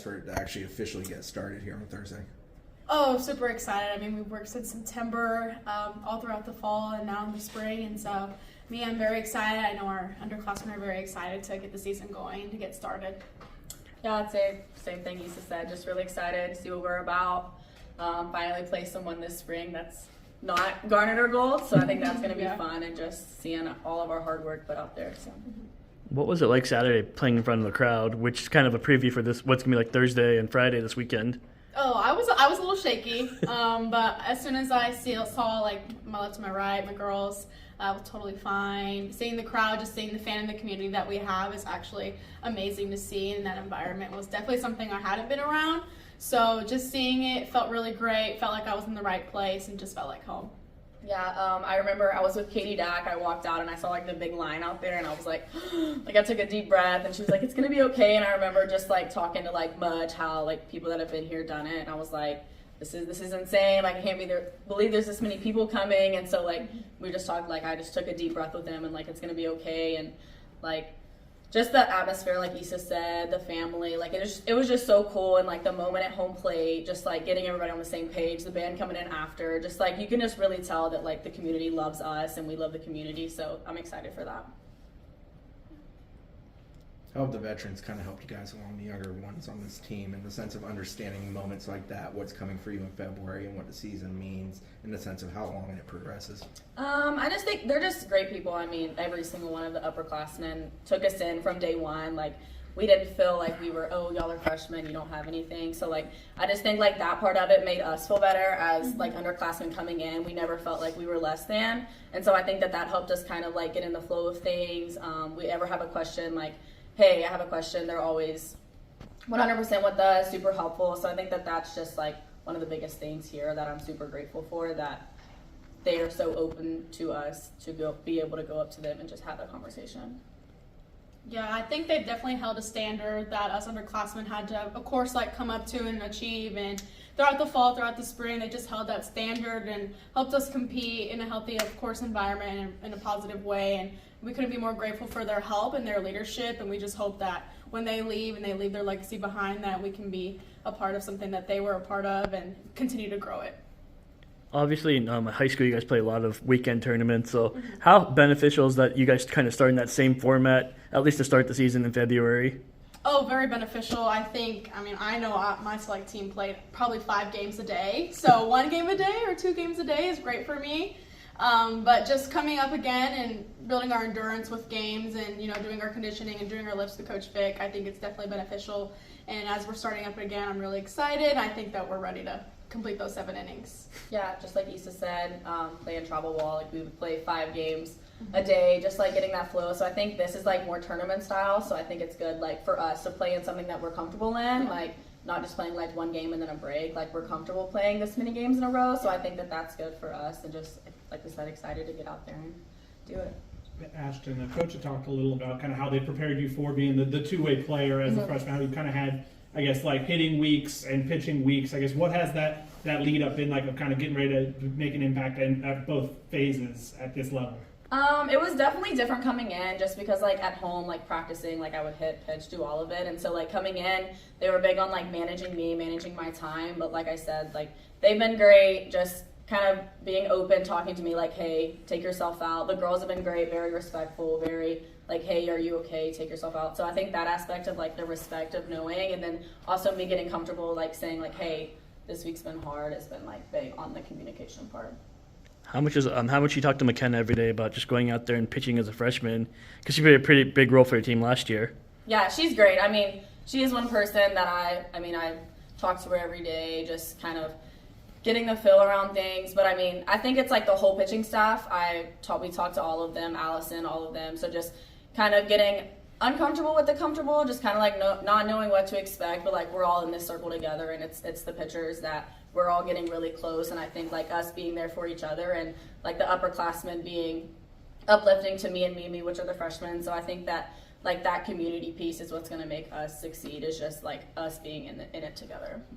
For it to actually officially get started here on Thursday? Oh, super excited. I mean, we've worked since September, all throughout the fall and now in the spring. And so, I'm very excited. I know our underclassmen are very excited to get the season going, to get started. Yeah, I'd say same thing Issa said. Just really excited to see what we're about. Finally play someone this spring that's not garnered our gold. So I think that's going to be fun, and just seeing all of our hard work put out there. So. What was it like Saturday playing in front of the crowd, which is kind of a preview for this, what's going to be like Thursday and Friday this weekend? Oh, I was a little shaky, but as soon as I saw like my left to my right, my girls, I was totally fine. Seeing the crowd, just seeing the fan in the community that we have is actually amazing to see, and that environment was definitely something I hadn't been around. So just seeing it felt really great, felt like I was in the right place, and just felt like home. Yeah, I remember I was with Katie Dack. I walked out and I saw like the big line out there, and I was like, like I took a deep breath, and she was like, "It's gonna be okay." And I remember just like talking to like Mudge, how like people that have been here done it, and I was like, this is insane. Like I can't believe there's this many people coming. And so like we just talked, like I just took a deep breath with them, and like it's gonna be okay. And like just the atmosphere, like Issa said, the family, like it was just so cool. And like the moment at home plate, just like getting everybody on the same page, the band coming in after, just like you can just really tell that like the community loves us and we love the community. So I'm excited for that. How have the veterans kind of helped you guys along, the younger ones on this team, in the sense of understanding moments like that, what's coming for you in February and what the season means, in the sense of how long it progresses? I just think they're just great people. I mean, every single one of the upperclassmen took us in from day one. Like, we didn't feel like we were, oh, y'all are freshmen, you don't have anything. So, like, I just think, like, that part of it made us feel better as, like, underclassmen coming in. We never felt like we were less than. And so I think that helped us kind of, like, get in the flow of things. We ever have a question, like, hey, I have a question, they're always 100% with us, super helpful. So I think that's just like one of the biggest things here that I'm super grateful for, that they are so open to us to be able to go up to them and just have a conversation. Yeah, I think they've definitely held a standard that us underclassmen had to, of course, like come up to and achieve. And throughout the fall, throughout the spring, they just held that standard and helped us compete in a healthy, of course, environment and in a positive way. And we couldn't be more grateful for their help and their leadership. And we just hope that when they leave and they leave their legacy behind, that we can be a part of something that they were a part of and continue to grow it. Obviously, in high school, you guys play a lot of weekend tournaments. So how beneficial is that you guys kind of start in that same format, at least to start the season in February? Oh, very beneficial. I know my select team played probably 5 games a day. So 1 game a day or 2 games a day is great for me. But just coming up again and building our endurance with games and, doing our conditioning and doing our lifts with Coach Vic, I think it's definitely beneficial. And as we're starting up again, I'm really excited. I think that we're ready to complete those 7 innings. Yeah, just like Issa said, playing travel ball, like we would play 5 games a day, just like getting that flow. So I think this is like more tournament style. So I think it's good like for us to play in something that we're comfortable in, like not just playing like 1 game and then a break. Like we're comfortable playing this many games in a row. So I think that's good for us, and just like we said, excited to get out there and do it. Asthyn, the coach had talked a little about kind of how they prepared you for being the two-way player as a freshman, how you kind of had, I guess, like hitting weeks and pitching weeks. I guess what has that lead up been like of kind of getting ready to make an impact at both phases at this level? It was definitely different coming in, just because like at home, like practicing, like I would hit, pitch, do all of it. And so like coming in, they were big on like managing my time. But like I said, like they've been great, just kind of being open, talking to me like, hey, take yourself out. The girls have been great, very respectful, very like, hey, are you okay? Take yourself out. So I think that aspect of like the respect of knowing, and then also me getting comfortable like saying like, hey, this week's been hard, has been like big on the communication part. How much you talk to McKenna every day about just going out there and pitching as a freshman? Because she played a pretty big role for your team last year. Yeah, she's great. I mean, she is one person that I talk to her every day, just kind of getting the feel around things. But I mean, I think it's like the whole pitching staff. We talked to all of them, Allison, all of them. So just kind of getting uncomfortable with the comfortable, just kind of like not knowing what to expect, but like we're all in this circle together, and it's the pitchers that we're all getting really close. And I think like us being there for each other, and like the upperclassmen being uplifting to me and Mimi, which are the freshmen. So I think that like that community piece is what's going to make us succeed, is just like us being in it together.